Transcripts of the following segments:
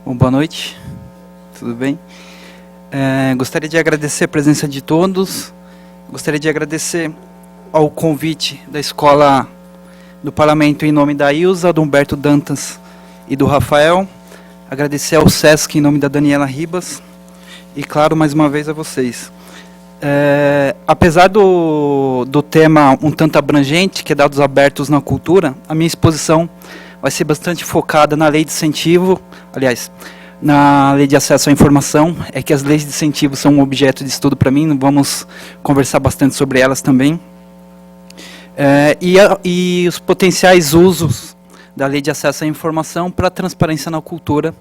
Bom, boa noite, tudo bem? Gostaria de agradecer a presença de todos, gostaria de agradecer ao convite da Escola do Parlamento em nome da Ilza, do Humberto Dantas e do Rafael, agradecer ao SESC em nome da Daniela Ribas e, claro, mais uma vez a vocês. Apesar do tema um tanto abrangente, que é dados abertos na cultura, a minha exposição vai ser bastante focada na lei de incentivo, aliás, na lei de acesso à informação. É que as leis de incentivo são um objeto de estudo para mim, vamos conversar bastante sobre elas também. E os potenciais usos da lei de acesso à informação para a transparência na cultura,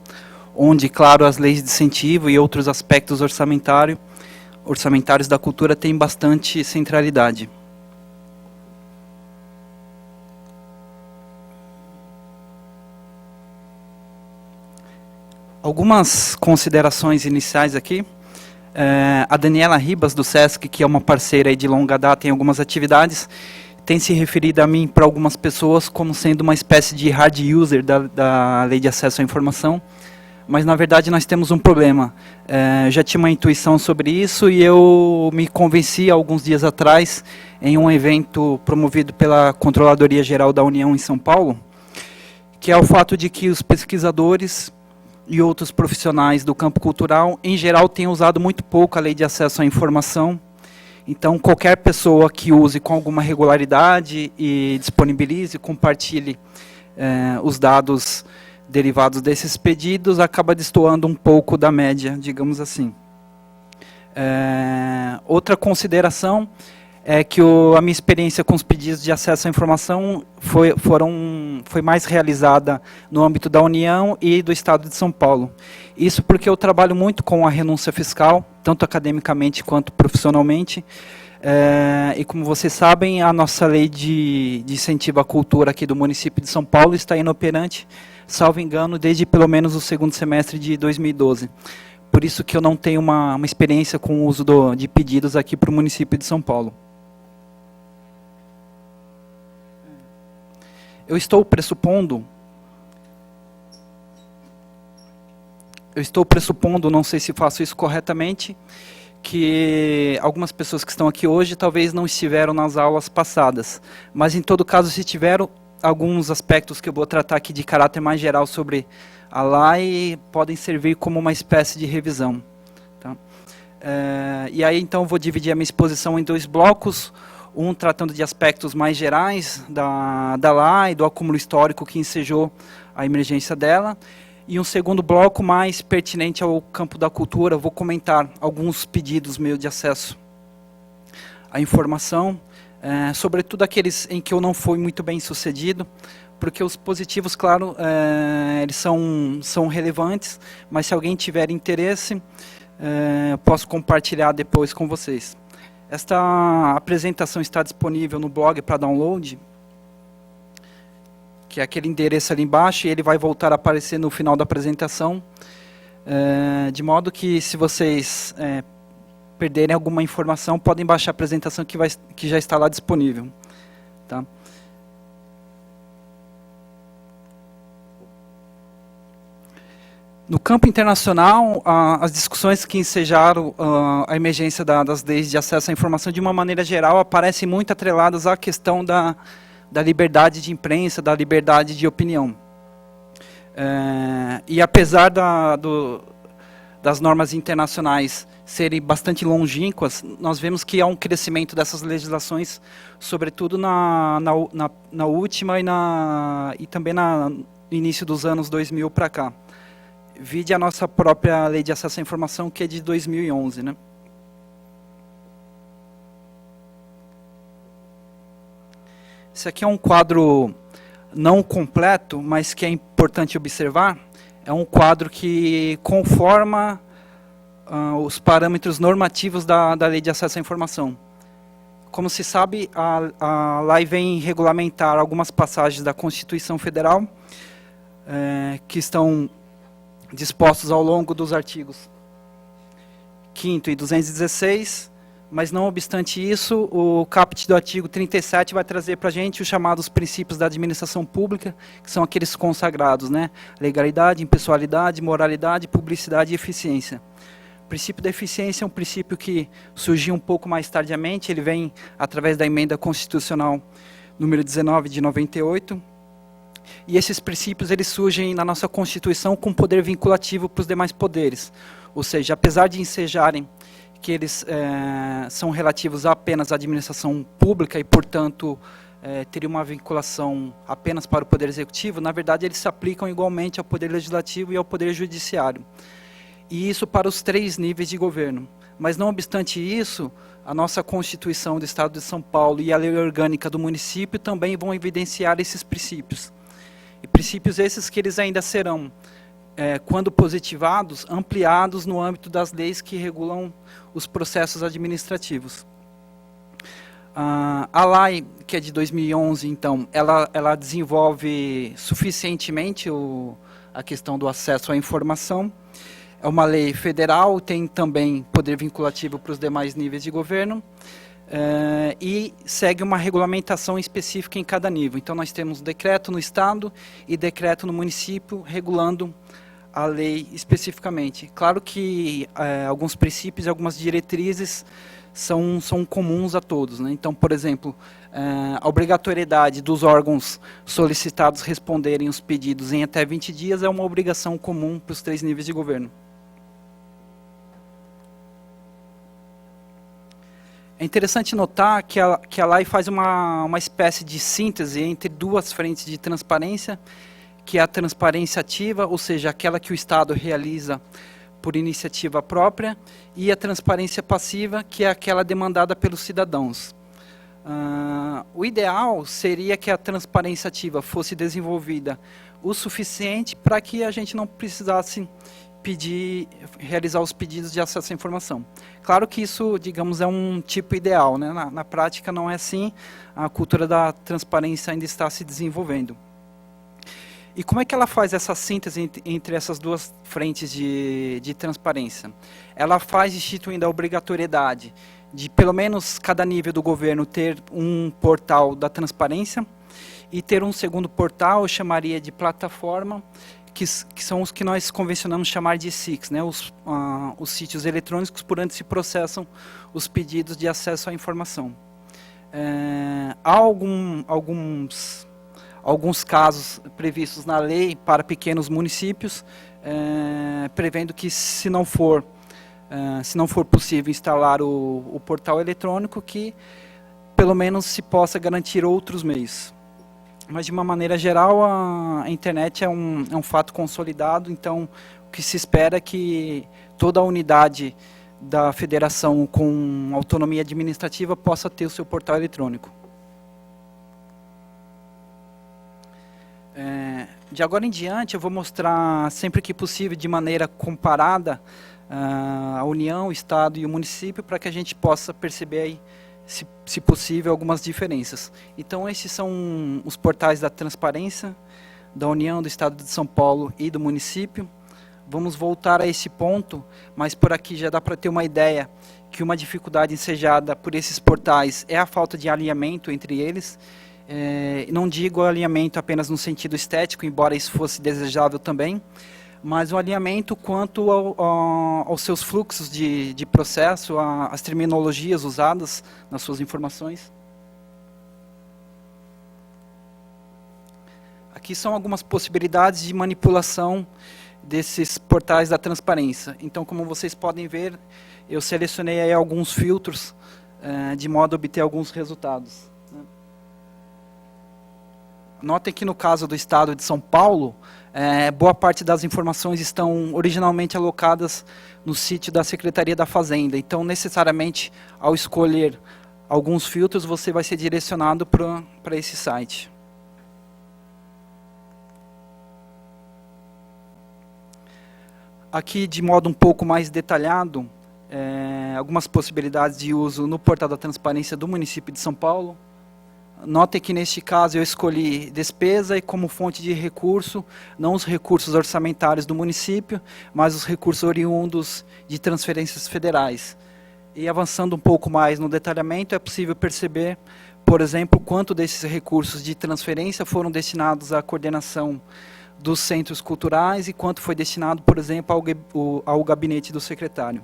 onde, claro, as leis de incentivo e outros aspectos orçamentários da cultura têm bastante centralidade. Algumas considerações iniciais aqui. A Daniela Ribas, do SESC, que é uma parceira de longa data em algumas atividades, tem se referido a mim para algumas pessoas como sendo uma espécie de hard user da Lei de Acesso à Informação, mas na verdade nós temos um problema. Já tinha uma intuição sobre isso e eu me convenci alguns dias atrás em um evento promovido pela Controladoria Geral da União em São Paulo, que é o fato de que os pesquisadores e outros profissionais do campo cultural, em geral, têm usado muito pouco a Lei de Acesso à Informação. Então, qualquer pessoa que use com alguma regularidade e disponibilize, compartilhe os dados derivados desses pedidos, acaba destoando um pouco da média, digamos assim. Outra consideração é que a minha experiência com os pedidos de acesso à informação foi mais realizada no âmbito da União e do Estado de São Paulo. Isso porque eu trabalho muito com a renúncia fiscal, tanto academicamente quanto profissionalmente. E como vocês sabem, a nossa lei de incentivo à cultura aqui do município de São Paulo está inoperante, salvo engano, desde pelo menos o segundo semestre de 2012. Por isso que eu não tenho uma experiência com o uso de pedidos aqui para o município de São Paulo. Eu estou pressupondo, não sei se faço isso corretamente, que algumas pessoas que estão aqui hoje talvez não estiveram nas aulas passadas, mas em todo caso, se tiveram alguns aspectos que eu vou tratar aqui de caráter mais geral sobre a lei, podem servir como uma espécie de revisão. Tá? E aí então vou dividir a minha exposição em dois blocos, um tratando de aspectos mais gerais da lei, do acúmulo histórico que ensejou a emergência dela, e um segundo bloco mais pertinente ao campo da cultura. Vou comentar alguns pedidos meus de acesso à informação, sobretudo aqueles em que eu não fui muito bem sucedido, porque os positivos, claro, eles são relevantes, mas se alguém tiver interesse, posso compartilhar depois com vocês. Esta apresentação está disponível no blog para download, que é aquele endereço ali embaixo, e ele vai voltar a aparecer no final da apresentação, de modo que, se vocês perderem alguma informação, podem baixar a apresentação que já está lá disponível. Tá? No campo internacional, as discussões que ensejaram a emergência das leis de acesso à informação, de uma maneira geral, aparecem muito atreladas à questão da liberdade de imprensa, da liberdade de opinião. E apesar das normas internacionais serem bastante longínquas, nós vemos que há um crescimento dessas legislações, sobretudo na última e também no início dos anos 2000 para cá. Vide a nossa própria Lei de Acesso à Informação, que é de 2011. Né? Esse aqui é um quadro não completo, mas que é importante observar. É um quadro que conforma os parâmetros normativos da Lei de Acesso à Informação. Como se sabe, a lei vem regulamentar algumas passagens da Constituição Federal, que estão dispostos ao longo dos artigos 5º e 216, Mas, não obstante isso, o caput do artigo 37 vai trazer para a gente os chamados princípios da administração pública, que são aqueles consagrados, né? Legalidade, impessoalidade, moralidade, publicidade e eficiência. O princípio da eficiência é um princípio que surgiu um pouco mais tardiamente, ele vem através da emenda constitucional número 19 de 98, e esses princípios eles surgem na nossa Constituição com poder vinculativo para os demais poderes, ou seja, apesar de ensejarem que eles são relativos apenas à administração pública e, portanto, teriam uma vinculação apenas para o Poder Executivo, na verdade, eles se aplicam igualmente ao Poder Legislativo e ao Poder Judiciário. E isso para os 3 níveis de governo. Mas, não obstante isso, a nossa Constituição do Estado de São Paulo e a Lei Orgânica do município também vão evidenciar esses princípios. E princípios esses que eles ainda serão, quando positivados, ampliados no âmbito das leis que regulam os processos administrativos. A LAI, que é de 2011, então, ela desenvolve suficientemente a questão do acesso à informação. É uma lei federal, tem também poder vinculativo para os demais níveis de governo, e segue uma regulamentação específica em cada nível. Então, nós temos decreto no Estado e decreto no município, regulando a lei especificamente. Claro que alguns princípios e algumas diretrizes são comuns a todos, né? Então, por exemplo, a obrigatoriedade dos órgãos solicitados responderem os pedidos em até 20 dias é uma obrigação comum para os 3 níveis de governo. É interessante notar que a LAI faz uma espécie de síntese entre 2 frentes de transparência, que é a transparência ativa, ou seja, aquela que o Estado realiza por iniciativa própria, e a transparência passiva, que é aquela demandada pelos cidadãos. O ideal seria que a transparência ativa fosse desenvolvida o suficiente para que a gente não precisasse realizar os pedidos de acesso à informação. Claro que isso, digamos, é um tipo ideal, né? Na prática não é assim, a cultura da transparência ainda está se desenvolvendo. E como é que ela faz essa síntese entre essas 2 frentes de transparência? Ela faz instituindo a obrigatoriedade de, pelo menos, cada nível do governo ter um portal da transparência e ter um segundo portal, eu chamaria de plataforma, que são os que nós convencionamos chamar de SICs, né? Os sítios eletrônicos por onde se processam os pedidos de acesso à informação. Há alguns casos previstos na lei para pequenos municípios, prevendo que se não for possível instalar o portal eletrônico, que pelo menos se possa garantir outros meios. Mas, de uma maneira geral, a internet é um fato consolidado, então o que se espera é que toda a unidade da federação com autonomia administrativa possa ter o seu portal eletrônico. De agora em diante, eu vou mostrar, sempre que possível, de maneira comparada, a União, o Estado e o município, para que a gente possa perceber aí, se possível, algumas diferenças. Então, esses são os portais da transparência, da União, do Estado de São Paulo e do município. Vamos voltar a esse ponto, mas por aqui já dá para ter uma ideia que uma dificuldade ensejada por esses portais é a falta de alinhamento entre eles. Não digo alinhamento apenas no sentido estético, embora isso fosse desejável também, mas um alinhamento quanto aos seus fluxos de processo, às terminologias usadas nas suas informações. Aqui são algumas possibilidades de manipulação desses portais da transparência. Então, como vocês podem ver, eu selecionei aí alguns filtros de modo a obter alguns resultados. Notem que no caso do Estado de São Paulo, boa parte das informações estão originalmente alocadas no sítio da Secretaria da Fazenda. Então, necessariamente, ao escolher alguns filtros, você vai ser direcionado para esse site. Aqui, de modo um pouco mais detalhado, algumas possibilidades de uso no portal da transparência do município de São Paulo. Notem que, neste caso, eu escolhi despesa e como fonte de recurso, não os recursos orçamentários do município, mas os recursos oriundos de transferências federais. E avançando um pouco mais no detalhamento, é possível perceber, por exemplo, quanto desses recursos de transferência foram destinados à coordenação dos centros culturais e quanto foi destinado, por exemplo, ao gabinete do secretário.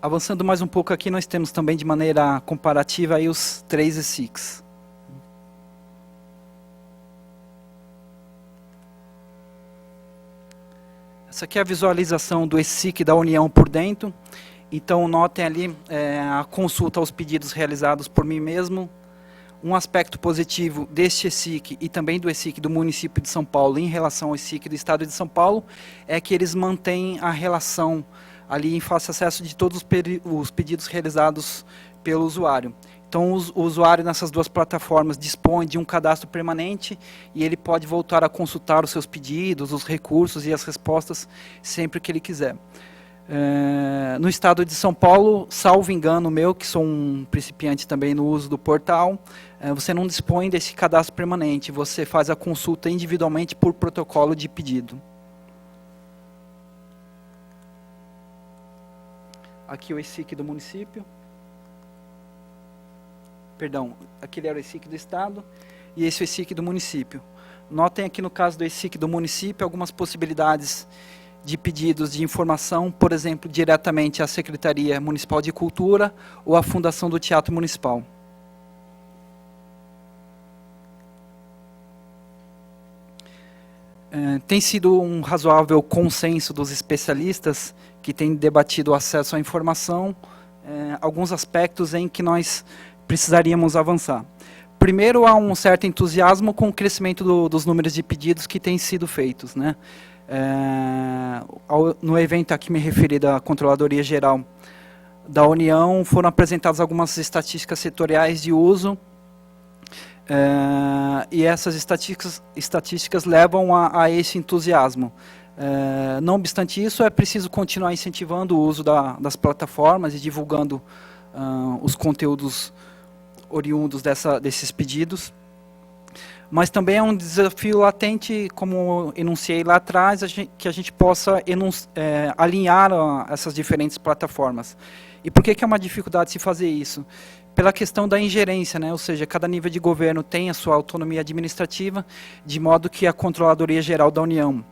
Avançando mais um pouco aqui, nós temos também de maneira comparativa aí os 3 ESICs. Essa aqui é a visualização do ESIC da União por dentro. Então, notem ali a consulta aos pedidos realizados por mim mesmo. Um aspecto positivo deste ESIC e também do ESIC do município de São Paulo em relação ao ESIC do estado de São Paulo é que eles mantêm a relação ali em fácil acesso de todos os pedidos realizados pelo usuário. Então, o usuário nessas duas plataformas dispõe de um cadastro permanente e ele pode voltar a consultar os seus pedidos, os recursos e as respostas sempre que ele quiser. No estado de São Paulo, salvo engano meu, que sou um principiante também no uso do portal, você não dispõe desse cadastro permanente, você faz a consulta individualmente por protocolo de pedido. Aqui o ESIC do município. Perdão, aquele era o ESIC do estado e esse é o ESIC do município. Notem aqui no caso do ESIC do município algumas possibilidades de pedidos de informação, por exemplo, diretamente à Secretaria Municipal de Cultura ou à Fundação do Teatro Municipal. Tem sido um razoável consenso dos especialistas que têm debatido o acesso à informação, alguns aspectos em que nós precisaríamos avançar. Primeiro, há um certo entusiasmo com o crescimento dos números de pedidos que têm sido feitos, né? No evento a que me referi da Controladoria Geral da União, foram apresentadas algumas estatísticas setoriais de uso, e essas estatísticas levam a esse entusiasmo. Não obstante isso, é preciso continuar incentivando o uso das plataformas e divulgando os conteúdos oriundos desses pedidos. Mas também é um desafio latente, como enunciei lá atrás, que a gente possa alinhar essas diferentes plataformas. E por que é uma dificuldade se fazer isso? Pela questão da ingerência, né? Ou seja, cada nível de governo tem a sua autonomia administrativa, de modo que a Controladoria Geral da União,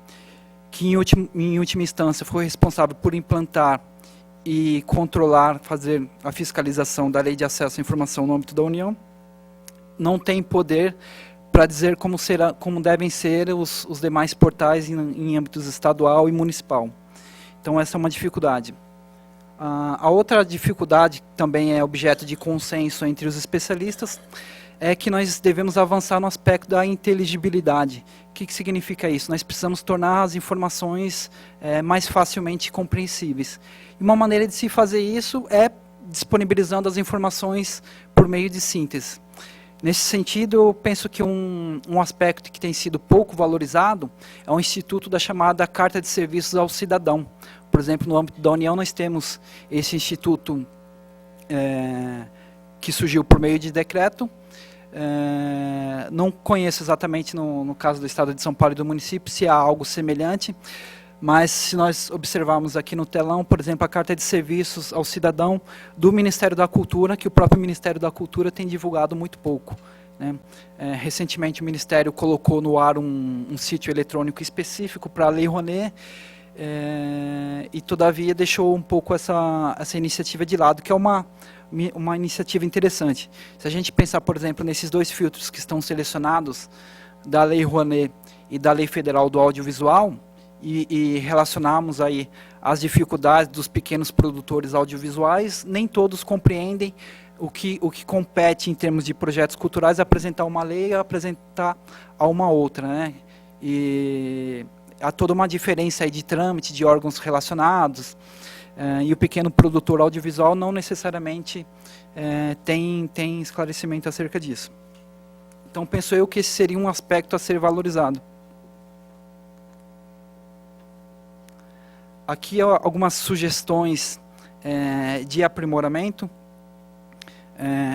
que em última instância foi responsável por implantar e controlar, fazer a fiscalização da Lei de Acesso à Informação no âmbito da União, não tem poder para dizer como devem ser os demais portais em âmbitos estadual e municipal. Então, essa é uma dificuldade. A outra dificuldade, que também é objeto de consenso entre os especialistas, é que nós devemos avançar no aspecto da inteligibilidade. O que significa isso? Nós precisamos tornar as informações mais facilmente compreensíveis. E uma maneira de se fazer isso é disponibilizando as informações por meio de síntese. Nesse sentido, eu penso que um aspecto que tem sido pouco valorizado é o instituto da chamada Carta de Serviços ao Cidadão. Por exemplo, no âmbito da União, nós temos esse instituto que surgiu por meio de decreto. Não conheço exatamente no caso do estado de São Paulo e do município se há algo semelhante, mas se nós observarmos aqui no telão, por exemplo, a Carta de Serviços ao Cidadão do Ministério da Cultura, que o próprio Ministério da Cultura tem divulgado muito pouco, né? Recentemente o Ministério colocou no ar um sítio eletrônico específico para a Lei Rouanet, e todavia deixou um pouco essa iniciativa de lado, que é uma iniciativa interessante. Se a gente pensar, por exemplo, nesses dois filtros que estão selecionados, da Lei Rouanet e da Lei Federal do Audiovisual, e relacionarmos aí as dificuldades dos pequenos produtores audiovisuais, nem todos compreendem o que compete em termos de projetos culturais, apresentar uma lei e apresentar a uma outra, né? E há toda uma diferença aí de trâmite de órgãos relacionados, e o pequeno produtor audiovisual não necessariamente tem esclarecimento acerca disso. Então, penso eu que esse seria um aspecto a ser valorizado. Aqui algumas sugestões de aprimoramento.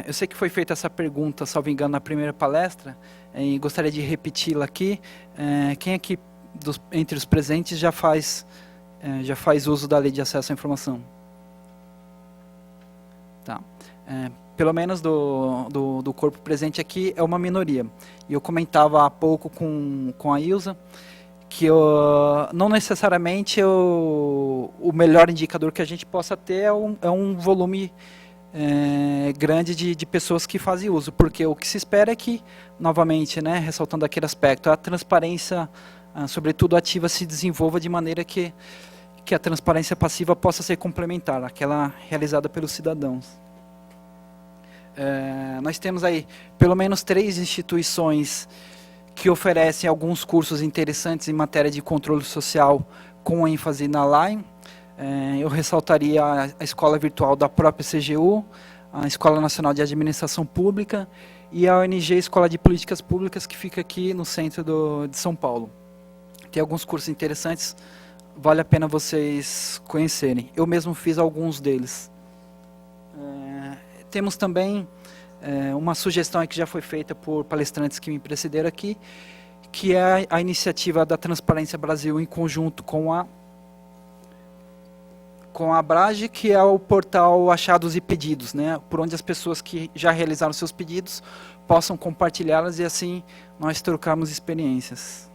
Eu sei que foi feita essa pergunta, salvo engano, na primeira palestra, e gostaria de repeti-la aqui. Quem aqui entre os presentes já faz uso da Lei de Acesso à Informação. Tá. Pelo menos do corpo presente aqui, é uma minoria. E eu comentava há pouco com a Ilza que não necessariamente o melhor indicador que a gente possa ter é um volume grande de pessoas que fazem uso, porque o que se espera é que, novamente, né, ressaltando aquele aspecto, a transparência, sobretudo ativa, se desenvolva de maneira que a transparência passiva possa ser complementar, aquela realizada pelos cidadãos. Nós temos aí pelo menos 3 instituições que oferecem alguns cursos interessantes em matéria de controle social, com ênfase na LAI. Eu ressaltaria a escola virtual da própria CGU, a Escola Nacional de Administração Pública e a ONG Escola de Políticas Públicas, que fica aqui no centro de São Paulo. Tem alguns cursos interessantes, vale a pena vocês conhecerem. Eu mesmo fiz alguns deles. Temos também uma sugestão que já foi feita por palestrantes que me precederam aqui, que é a iniciativa da Transparência Brasil em conjunto com a Abrage, que é o portal Achados e Pedidos, né, por onde as pessoas que já realizaram seus pedidos possam compartilhá-las e assim nós trocarmos experiências.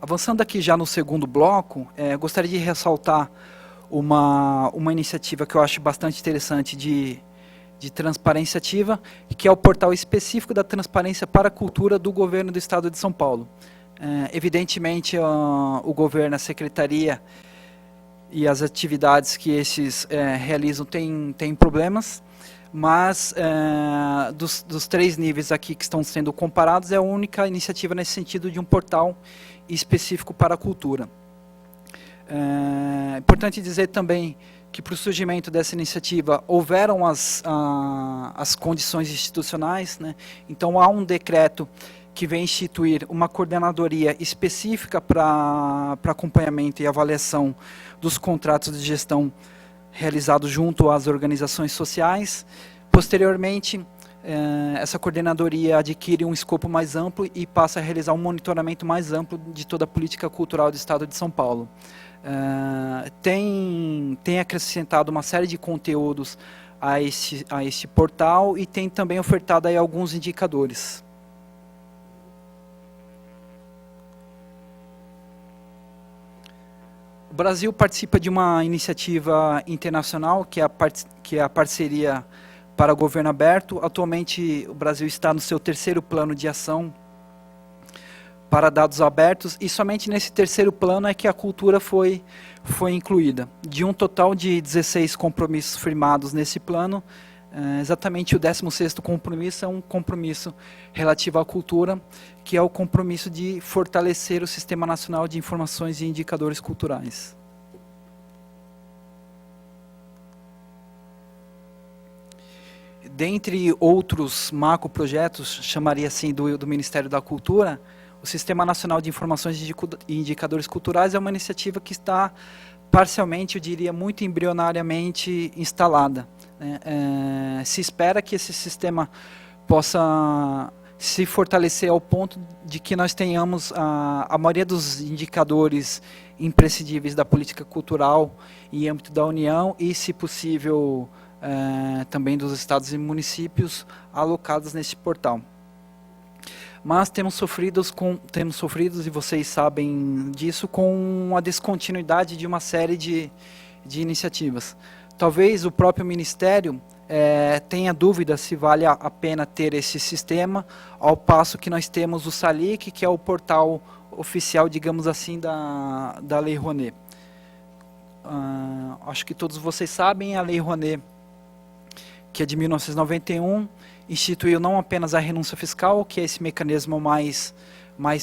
Avançando aqui já no segundo bloco, gostaria de ressaltar uma iniciativa que eu acho bastante interessante de transparência ativa, que é o portal específico da transparência para a cultura do governo do Estado de São Paulo. Evidentemente, o governo, a secretaria e as atividades que esses realizam têm problemas, mas dos 3 níveis aqui que estão sendo comparados, é a única iniciativa nesse sentido de um portal específico para a cultura. É importante dizer também que para o surgimento dessa iniciativa houveram as condições institucionais, né? Então há um decreto que vem instituir uma coordenadoria específica para acompanhamento e avaliação dos contratos de gestão realizados junto às organizações sociais. Posteriormente, essa coordenadoria adquire um escopo mais amplo e passa a realizar um monitoramento mais amplo de toda a política cultural do Estado de São Paulo. Tem acrescentado uma série de conteúdos a este portal e tem também ofertado aí alguns indicadores. O Brasil participa de uma iniciativa internacional, que é a parceria para o governo aberto. Atualmente, o Brasil está no seu 3º plano de ação para dados abertos, e somente nesse 3º plano é que a cultura foi incluída. De um total de 16 compromissos firmados nesse plano, exatamente o 16º compromisso é um compromisso relativo à cultura, que é o compromisso de fortalecer o Sistema Nacional de Informações e Indicadores Culturais. Dentre outros macroprojetos, chamaria assim, do Ministério da Cultura, o Sistema Nacional de Informações e Indicadores Culturais é uma iniciativa que está parcialmente, eu diria, muito embrionariamente instalada. Se espera que esse sistema possa se fortalecer ao ponto de que nós tenhamos a maioria dos indicadores imprescindíveis da política cultural em âmbito da União e, se possível, também dos estados e municípios alocados nesse portal. Mas temos sofrido, e vocês sabem disso, com a descontinuidade de uma série de iniciativas. Talvez o próprio Ministério tenha dúvida se vale a pena ter esse sistema, ao passo que nós temos o SALIC, que é o portal oficial, digamos assim, da Lei Rouanet. Acho que todos vocês sabem, a Lei Rouanet, que é de 1991, instituiu não apenas a renúncia fiscal, que é esse mecanismo mais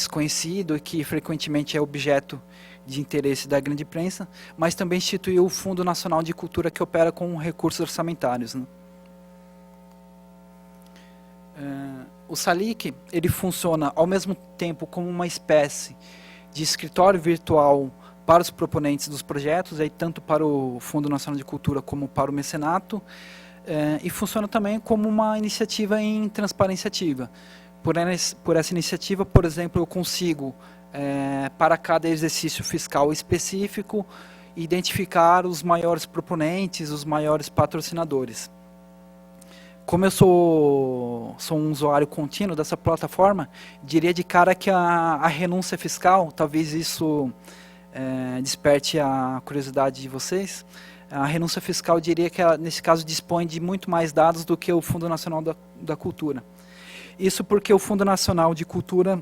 conhecido e que frequentemente é objeto de interesse da grande imprensa, mas também instituiu o Fundo Nacional de Cultura, que opera com recursos orçamentários, né? O SALIC, ele funciona ao mesmo tempo como uma espécie de escritório virtual para os proponentes dos projetos, aí tanto para o Fundo Nacional de Cultura como para o mecenato, e funciona também como uma iniciativa em transparência ativa, por essa iniciativa, por exemplo, eu consigo, para cada exercício fiscal específico, identificar os maiores proponentes, os maiores patrocinadores. Como eu sou um usuário contínuo dessa plataforma, diria de cara que a renúncia fiscal, talvez isso desperte a curiosidade de vocês, a renúncia fiscal, eu diria que ela, nesse caso, dispõe de muito mais dados do que o Fundo Nacional da Cultura. Isso porque o Fundo Nacional de Cultura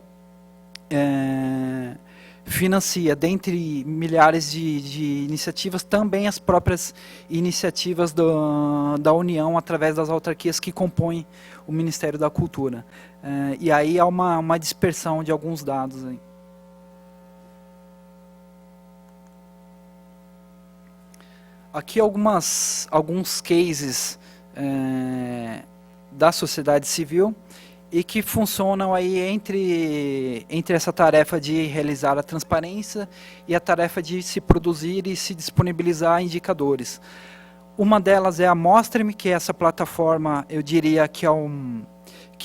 financia, dentre milhares de iniciativas, também as próprias iniciativas da União, através das autarquias que compõem o Ministério da Cultura. E aí há uma dispersão de alguns dados aí. Aqui alguns cases da sociedade civil e que funcionam aí entre essa tarefa de realizar a transparência e a tarefa de se produzir e se disponibilizar indicadores. Uma delas é a Mostra-me, que é essa plataforma, eu diria que ela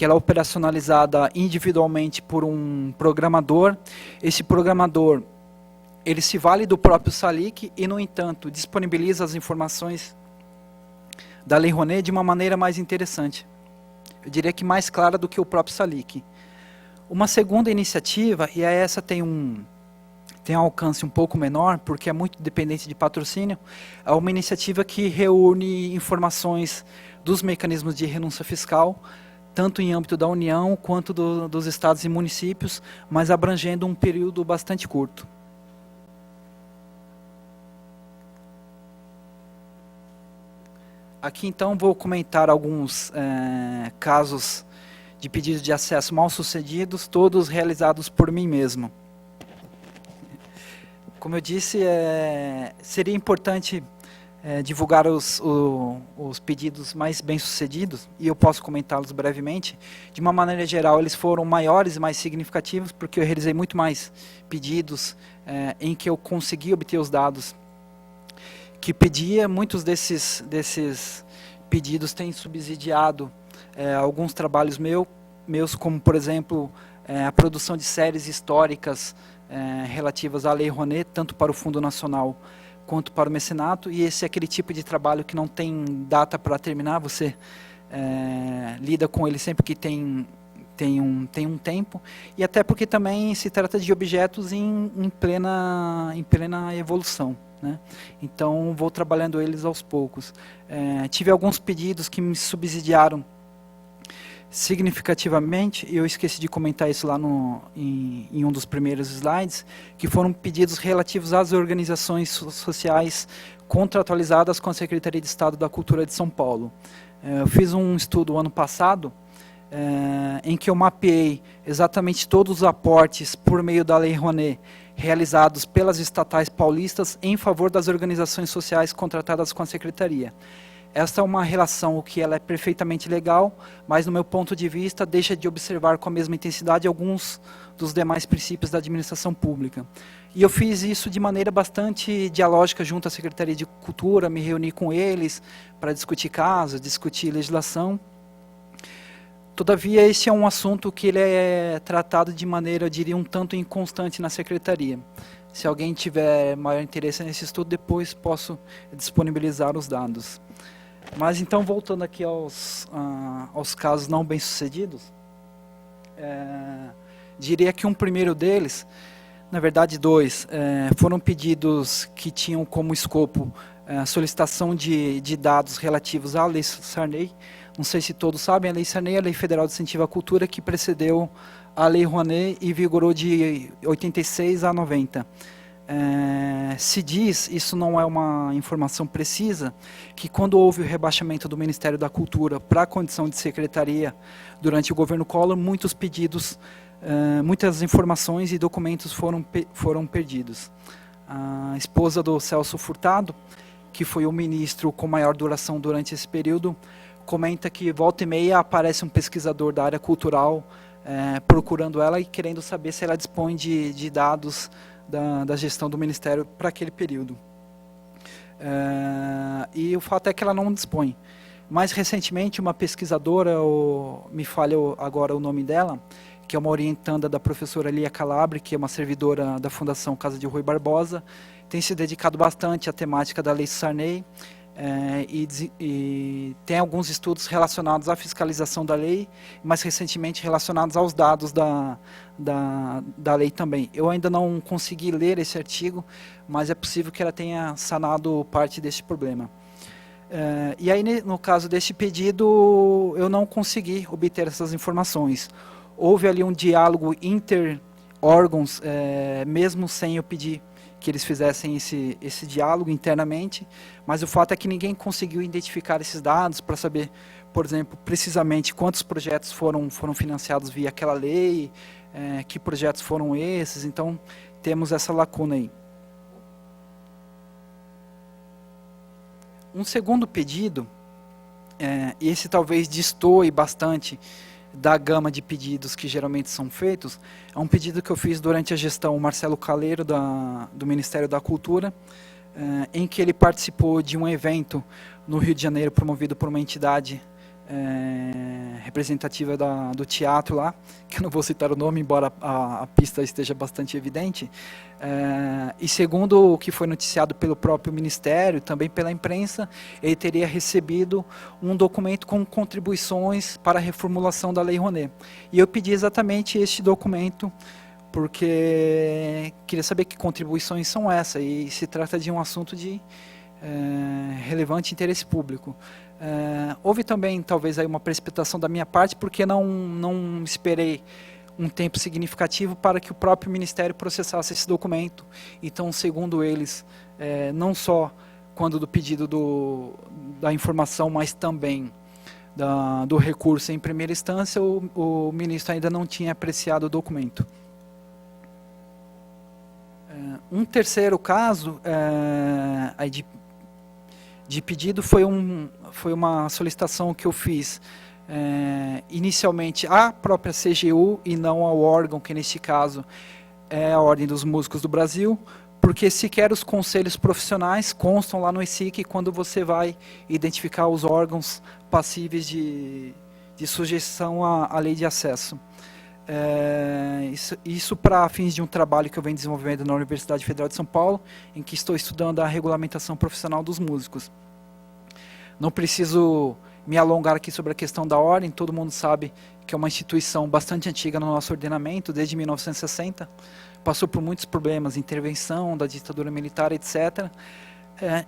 é operacionalizada individualmente por um programador. Esse programador, ele se vale do próprio SALIC e, no entanto, disponibiliza as informações da Lei Rouanet de uma maneira mais interessante. Eu diria que mais clara do que o próprio SALIC. Uma segunda iniciativa, e essa tem um alcance um pouco menor, porque é muito dependente de patrocínio, é uma iniciativa que reúne informações dos mecanismos de renúncia fiscal, tanto em âmbito da União quanto dos estados e municípios, mas abrangendo um período bastante curto. Aqui, então, vou comentar alguns casos de pedidos de acesso mal sucedidos, todos realizados por mim mesmo. Como eu disse, seria importante divulgar os pedidos mais bem-sucedidos, e eu posso comentá-los brevemente. De uma maneira geral, eles foram maiores e mais significativos, porque eu realizei muito mais pedidos em que eu consegui obter os dados que pedia. Muitos desses pedidos têm subsidiado alguns trabalhos meus, como, por exemplo, a produção de séries históricas relativas à Lei Rouanet, tanto para o Fundo Nacional quanto para o mecenato, e esse é aquele tipo de trabalho que não tem data para terminar, você lida com ele sempre que tem um tempo, e até porque também se trata de objetos em plena evolução. Né? Então, vou trabalhando eles aos poucos. Tive alguns pedidos que me subsidiaram significativamente, e eu esqueci de comentar isso lá em um dos primeiros slides, que foram pedidos relativos às organizações sociais contratualizadas com a Secretaria de Estado da Cultura de São Paulo. Eu fiz um estudo ano passado, em que eu mapeei exatamente todos os aportes por meio da Lei Rouanet realizados pelas estatais paulistas em favor das organizações sociais contratadas com a Secretaria. Esta é uma relação que ela é perfeitamente legal, mas, no meu ponto de vista, deixa de observar com a mesma intensidade alguns dos demais princípios da administração pública. E eu fiz isso de maneira bastante dialógica junto à Secretaria de Cultura, me reuni com eles para discutir casos, discutir legislação. Todavia, esse é um assunto que ele é tratado de maneira, eu diria, um tanto inconstante na Secretaria. Se alguém tiver maior interesse nesse estudo, depois posso disponibilizar os dados. Mas, então, voltando aqui aos casos não bem-sucedidos, diria que um primeiro deles, na verdade dois, foram pedidos que tinham como escopo a solicitação de dados relativos à Lei Sarney. Não sei se todos sabem, a Lei Sarney é a Lei Federal de Incentivo à Cultura, que precedeu a Lei Rouanet e vigorou de 86 a 90. Se diz, isso não é uma informação precisa, que quando houve o rebaixamento do Ministério da Cultura para a condição de secretaria durante o governo Collor, muitos pedidos, muitas informações e documentos foram perdidos. A esposa do Celso Furtado, que foi o ministro com maior duração durante esse período, comenta que volta e meia aparece um pesquisador da área cultural procurando ela e querendo saber se ela dispõe de dados da gestão do Ministério para aquele período. E o fato é que ela não dispõe. Mais recentemente, uma pesquisadora, me falha agora o nome dela, que é uma orientanda da professora Lia Calabre, que é uma servidora da Fundação Casa de Rui Barbosa, tem se dedicado bastante à temática da Lei Sarney, e tem alguns estudos relacionados à fiscalização da lei, mais recentemente relacionados aos dados da lei também. Eu ainda não consegui ler esse artigo, mas é possível que ela tenha sanado parte deste problema. E aí, no caso deste pedido, eu não consegui obter essas informações. Houve ali um diálogo inter-órgãos, mesmo sem eu pedir que eles fizessem esse diálogo internamente, mas o fato é que ninguém conseguiu identificar esses dados para saber, por exemplo, precisamente quantos projetos foram financiados via aquela lei, que projetos foram esses, então temos essa lacuna aí. Um segundo pedido, esse talvez destoe bastante da gama de pedidos que geralmente são feitos, é um pedido que eu fiz durante a gestão Marcelo Caleiro, do Ministério da Cultura, em que ele participou de um evento no Rio de Janeiro, promovido por uma entidade representativa do teatro lá, que eu não vou citar o nome, embora a pista esteja bastante evidente, e segundo o que foi noticiado pelo próprio Ministério, também pela imprensa, ele teria recebido um documento com contribuições para a reformulação da Lei Rouanet. E eu pedi exatamente este documento, porque queria saber que contribuições são essas, e se trata de um assunto de relevante interesse público. Houve também, talvez, aí uma precipitação da minha parte, porque não esperei um tempo significativo para que o próprio Ministério processasse esse documento. Então, segundo eles, não só quando do pedido da informação, mas também do recurso em primeira instância, o ministro ainda não tinha apreciado o documento. Um terceiro caso aí de pedido foi uma solicitação que eu fiz inicialmente à própria CGU e não ao órgão, que neste caso é a Ordem dos Músicos do Brasil, porque sequer os conselhos profissionais constam lá no ESIC quando você vai identificar os órgãos passíveis de sujeição à lei de acesso. Isso para fins de um trabalho que eu venho desenvolvendo na Universidade Federal de São Paulo, em que estou estudando a regulamentação profissional dos músicos. Não preciso me alongar aqui sobre a questão da ordem, todo mundo sabe que é uma instituição bastante antiga no nosso ordenamento, desde 1960, passou por muitos problemas, intervenção da ditadura militar, etc.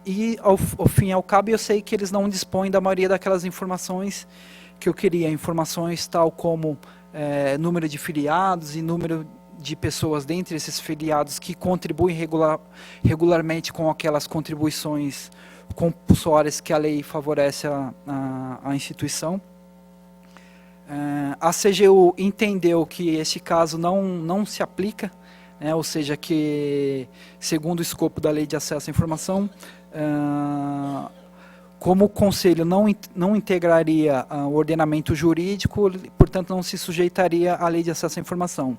E ao fim e ao cabo eu sei que eles não dispõem da maioria daquelas informações que eu queria, informações tal como número de filiados e número de pessoas dentre esses filiados que contribuem regularmente com aquelas contribuições compulsórias que a lei favorece a instituição. A CGU entendeu que esse caso não se aplica, ou seja, que segundo o escopo da Lei de Acesso à Informação, como o Conselho não integraria o ordenamento jurídico, portanto não se sujeitaria à Lei de Acesso à Informação.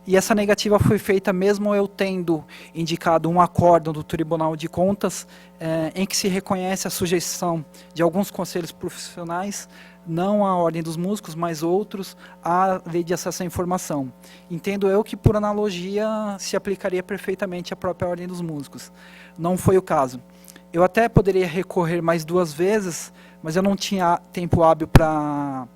E essa negativa foi feita mesmo eu tendo indicado um acórdão do Tribunal de Contas em que se reconhece a sujeição de alguns conselhos profissionais, não à Ordem dos Músicos, mas outros, à Lei de Acesso à Informação. Entendo eu que, por analogia, se aplicaria perfeitamente à própria Ordem dos Músicos. Não foi o caso. Eu até poderia recorrer mais 2 vezes, mas eu não tinha tempo hábil para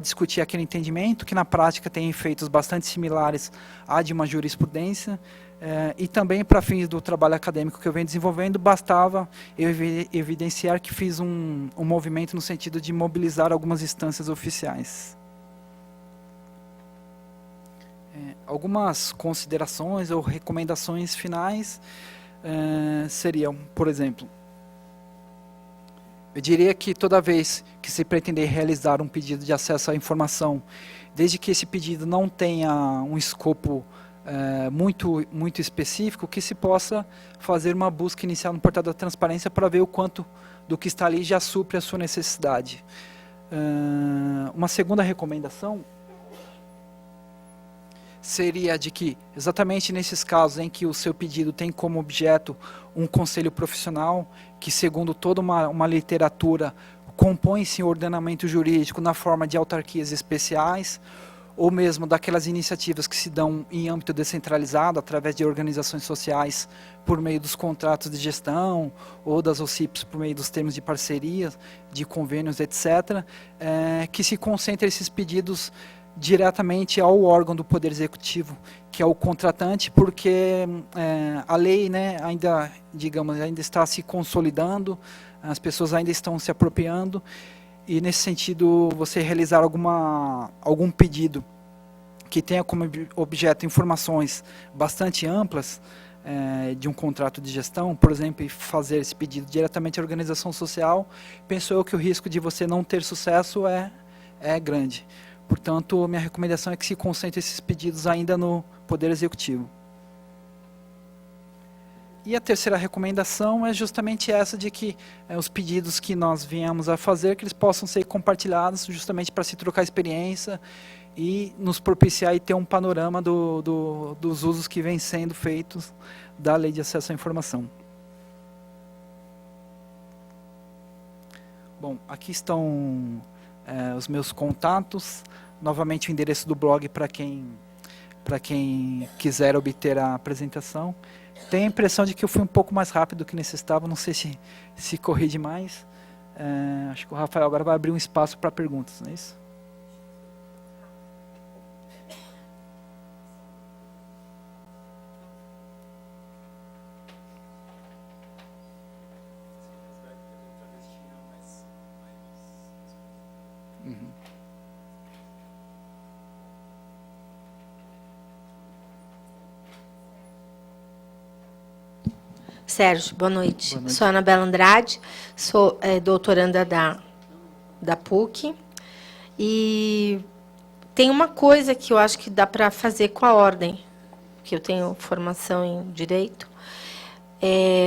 discutir aquele entendimento, que na prática tem efeitos bastante similares à de uma jurisprudência, e também para fins do trabalho acadêmico que eu venho desenvolvendo, bastava eu evidenciar que fiz um movimento no sentido de mobilizar algumas instâncias oficiais. Algumas considerações ou recomendações finais seriam, por exemplo, eu diria que toda vez que se pretender realizar um pedido de acesso à informação, desde que esse pedido não tenha um escopo muito específico, que se possa fazer uma busca inicial no portal da transparência para ver o quanto do que está ali já supre a sua necessidade. Uma segunda recomendação seria de que, exatamente nesses casos em que o seu pedido tem como objeto um conselho profissional, que segundo toda uma literatura compõem-se o ordenamento jurídico na forma de autarquias especiais, ou mesmo daquelas iniciativas que se dão em âmbito descentralizado, através de organizações sociais, por meio dos contratos de gestão, ou das OCIPs por meio dos termos de parceria, de convênios, etc., que se concentra esses pedidos diretamente ao órgão do Poder Executivo, que é o contratante, porque a lei, né, ainda, digamos, ainda está se consolidando, as pessoas ainda estão se apropriando, e nesse sentido, você realizar algum pedido que tenha como objeto informações bastante amplas de um contrato de gestão, por exemplo, e fazer esse pedido diretamente à organização social, penso eu que o risco de você não ter sucesso é grande. Portanto, minha recomendação é que se concentre esses pedidos ainda no Poder Executivo. E a terceira recomendação é justamente essa de que os pedidos que nós viemos a fazer, que eles possam ser compartilhados justamente para se trocar experiência e nos propiciar e ter um panorama dos usos que vêm sendo feitos da Lei de Acesso à Informação. Bom, aqui estão os meus contatos, novamente o endereço do blog para quem quiser obter a apresentação. Tenho a impressão de que eu fui um pouco mais rápido do que necessitava, não sei se corri demais. Acho que o Rafael agora vai abrir um espaço para perguntas, não é isso? Sérgio, boa noite. Boa noite. Sou Anabela Andrade, sou doutoranda da PUC. E tem uma coisa que eu acho que dá para fazer com a ordem, que eu tenho formação em Direito.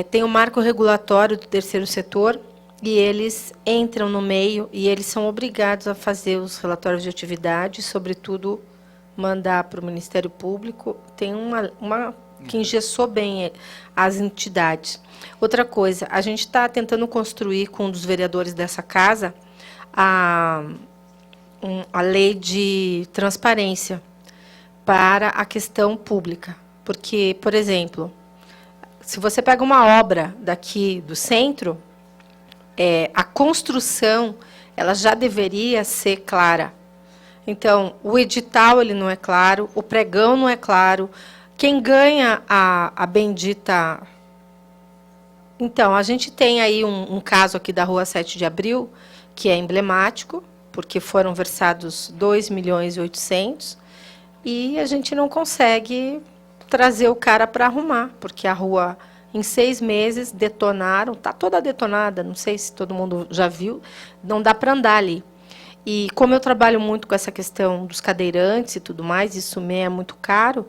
Tem o marco regulatório do terceiro setor, e eles entram no meio, e eles são obrigados a fazer os relatórios de atividade, sobretudo mandar para o Ministério Público. Tem uma que engessou bem as entidades. Outra coisa, a gente está tentando construir com um dos vereadores dessa casa a lei de transparência para a questão pública. Porque, por exemplo, se você pega uma obra daqui do centro, a construção ela já deveria ser clara. Então, o edital ele não é claro, o pregão não é claro. Quem ganha a bendita... Então, a gente tem aí um caso aqui da Rua 7 de Abril, que é emblemático, porque foram versados 2.800.000, e a gente não consegue trazer o cara para arrumar, porque a rua, em 6 meses, detonaram, está toda detonada, não sei se todo mundo já viu, não dá para andar ali. E como eu trabalho muito com essa questão dos cadeirantes e tudo mais, isso me é muito caro,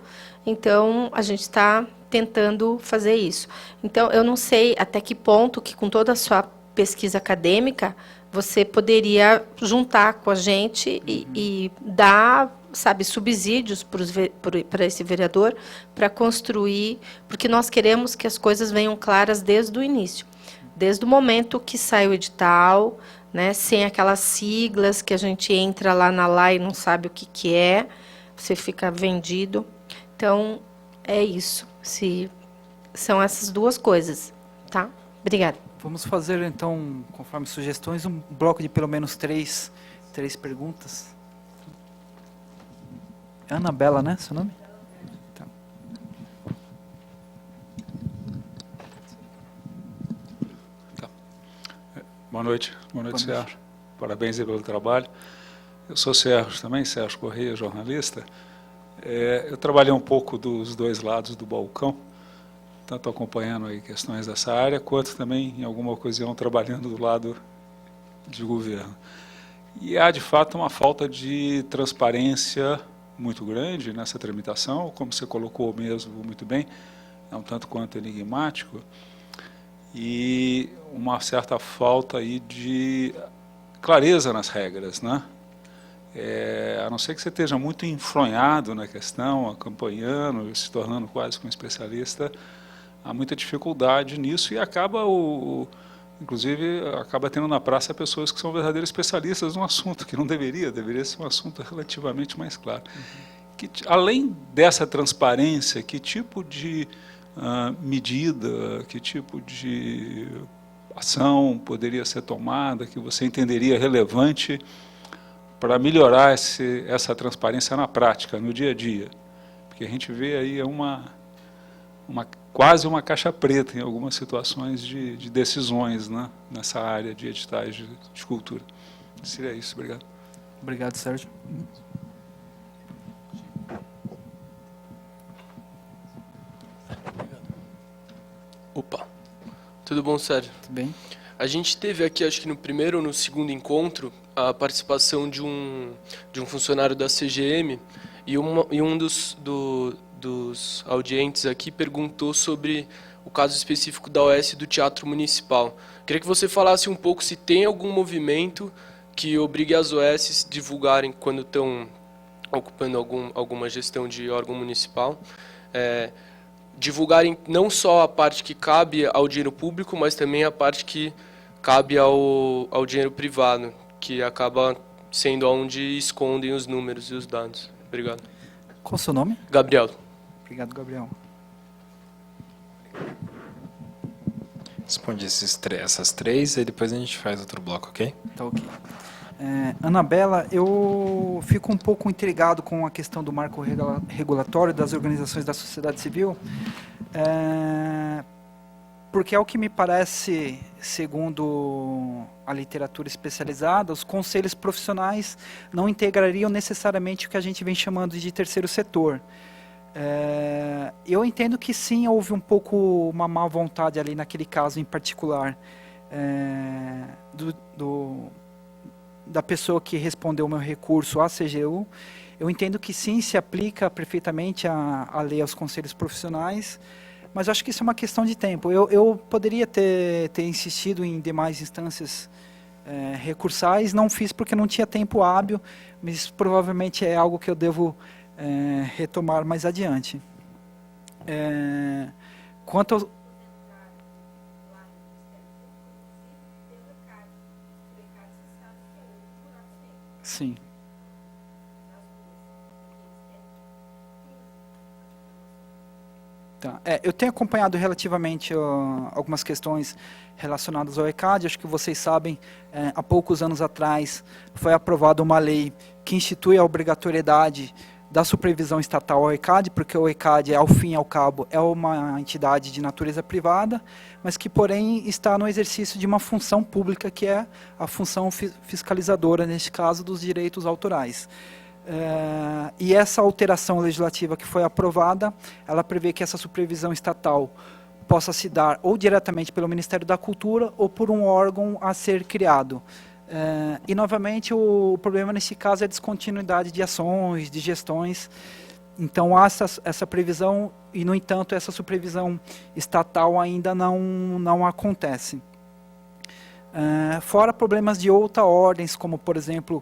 então a gente está tentando fazer isso. Então, eu não sei até que ponto que, com toda a sua pesquisa acadêmica, você poderia juntar com a gente e dar, sabe, subsídios para esse vereador para construir, porque nós queremos que as coisas venham claras desde o início, desde o momento que sai o edital, né, sem aquelas siglas que a gente entra lá na LAI e não sabe o que é, você fica vendido. Então, é isso. São essas duas coisas, tá? Obrigada. Vamos fazer, então, conforme sugestões, um bloco de pelo menos três perguntas. Anabela, né? Seu nome? Tá. Boa noite, Sérgio. Parabéns aí pelo trabalho. Eu sou Sérgio também, Sérgio Corrêa, jornalista. Eu trabalhei um pouco dos dois lados do balcão, tanto acompanhando aí questões dessa área, quanto também, em alguma ocasião, trabalhando do lado de governo. E há, de fato, uma falta de transparência muito grande nessa tramitação, como você colocou mesmo muito bem, é um tanto quanto enigmático, e uma certa falta aí de clareza nas regras, né? A não ser que você esteja muito enfronhado na questão, acompanhando, se tornando quase que um especialista, há muita dificuldade nisso e acaba Inclusive, acaba tendo na praça pessoas que são verdadeiros especialistas no assunto, que não deveria ser um assunto relativamente mais claro. Além dessa transparência, que tipo de medida, que tipo de ação poderia ser tomada, que você entenderia relevante para melhorar essa transparência na prática, no dia a dia? Porque a gente vê aí quase uma caixa preta em algumas situações de decisões, né, nessa área de editais de cultura. Seria isso, obrigado. Obrigado, Sérgio. Opa, tudo bom, Sérgio? Tudo bem? A gente teve aqui, acho que no primeiro ou no segundo encontro, a participação de um funcionário da CGM e um dos audientes aqui perguntou sobre o caso específico da OS do Teatro Municipal. Queria que você falasse um pouco se tem algum movimento que obrigue as OS a divulgarem quando estão ocupando alguma gestão de órgão municipal, divulgarem não só a parte que cabe ao dinheiro público, mas também a parte que cabe ao dinheiro privado, que acaba sendo onde escondem os números e os dados. Obrigado. Qual o seu nome? Gabriel. Obrigado, Gabriel. Responde essas três e depois a gente faz outro bloco, ok? Tá ok. Anabela, eu fico um pouco intrigado com a questão do marco regulatório das organizações da sociedade civil, porque é o que me parece, segundo a literatura especializada, os conselhos profissionais não integrariam necessariamente o que a gente vem chamando de terceiro setor. Eu entendo que sim, houve um pouco uma má vontade ali naquele caso em particular, da pessoa que respondeu o meu recurso à CGU. Eu entendo que sim, se aplica perfeitamente a lei aos conselhos profissionais, mas acho que isso é uma questão de tempo. Eu poderia ter insistido em demais instâncias recursais, não fiz porque não tinha tempo hábil, mas provavelmente é algo que eu devo retomar mais adiante. Quanto ao... Sim. Tá. Eu tenho acompanhado relativamente algumas questões relacionadas ao ECAD. Acho que vocês sabem, há poucos anos atrás foi aprovada uma lei que institui a obrigatoriedade da supervisão estatal ao ECAD, porque o ECAD, ao fim e ao cabo, é uma entidade de natureza privada, mas que, porém, está no exercício de uma função pública, que é a função fiscalizadora, neste caso, dos direitos autorais. E essa alteração legislativa que foi aprovada, ela prevê que essa supervisão estatal possa se dar ou diretamente pelo Ministério da Cultura ou por um órgão a ser criado. E, novamente, o problema nesse caso é a descontinuidade de ações, de gestões. Então, há essa previsão e, no entanto, essa supervisão estatal ainda não acontece. Fora problemas de outra ordens, como, por exemplo,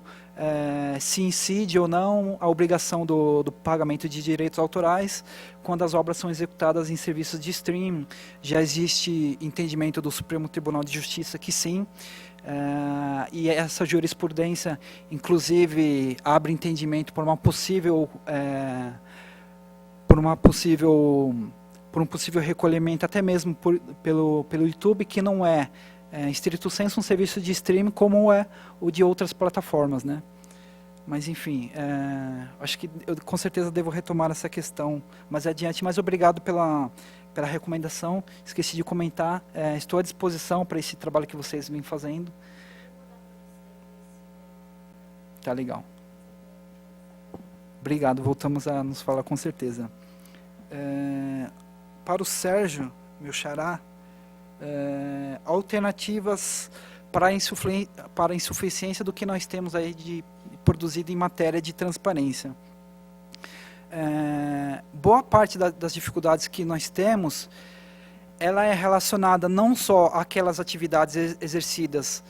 se incide ou não a obrigação do pagamento de direitos autorais quando as obras são executadas em serviços de streaming. Já existe entendimento do Supremo Tribunal de Justiça que sim, e essa jurisprudência, inclusive, abre entendimento por um possível recolhimento, até mesmo pelo YouTube, que não é estrito sensu um serviço de streaming como é o de outras plataformas, né? Mas, enfim, acho que eu com certeza devo retomar essa questão mais adiante, mas obrigado pela recomendação. Esqueci de comentar, estou à disposição para esse trabalho que vocês vêm fazendo. Tá legal. Obrigado, voltamos a nos falar com certeza. Para o Sérgio, meu xará, alternativas para a insuficiência do que nós temos aí produzido em matéria de transparência. Boa parte das dificuldades que nós temos, ela é relacionada não só àquelas atividades exercidas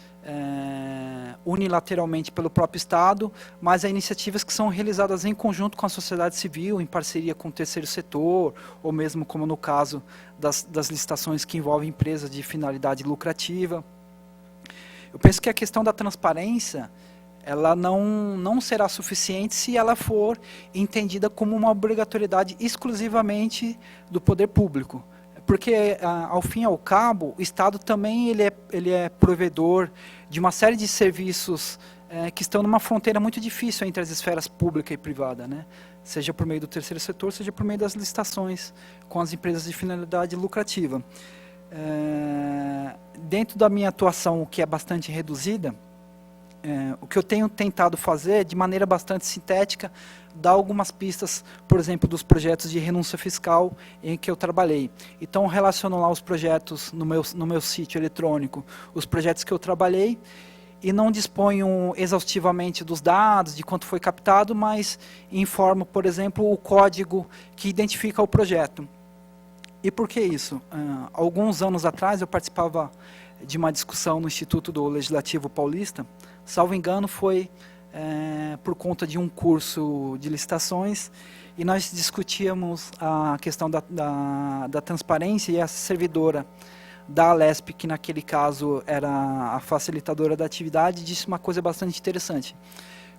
unilateralmente pelo próprio Estado, mas a iniciativas que são realizadas em conjunto com a sociedade civil, em parceria com o terceiro setor, ou mesmo como no caso das licitações que envolvem empresas de finalidade lucrativa. Eu penso que a questão da transparência, ela não será suficiente se ela for entendida como uma obrigatoriedade exclusivamente do poder público. Porque, ao fim e ao cabo, o Estado também ele é provedor de uma série de serviços que estão numa fronteira muito difícil entre as esferas pública e privada, né? Seja por meio do terceiro setor, seja por meio das licitações com as empresas de finalidade lucrativa. Dentro da minha atuação, que é bastante reduzida, o que eu tenho tentado fazer, de maneira bastante sintética, dar algumas pistas, por exemplo, dos projetos de renúncia fiscal em que eu trabalhei. Então, relaciono lá os projetos no meu sítio eletrônico, os projetos que eu trabalhei, e não disponho exaustivamente dos dados, de quanto foi captado, mas informo, por exemplo, o código que identifica o projeto. E por que isso? Alguns anos atrás, eu participava de uma discussão no Instituto do Legislativo Paulista. Salvo engano, foi por conta de um curso de licitações, e nós discutíamos a questão da transparência, e a servidora da Alesp, que naquele caso era a facilitadora da atividade, disse uma coisa bastante interessante.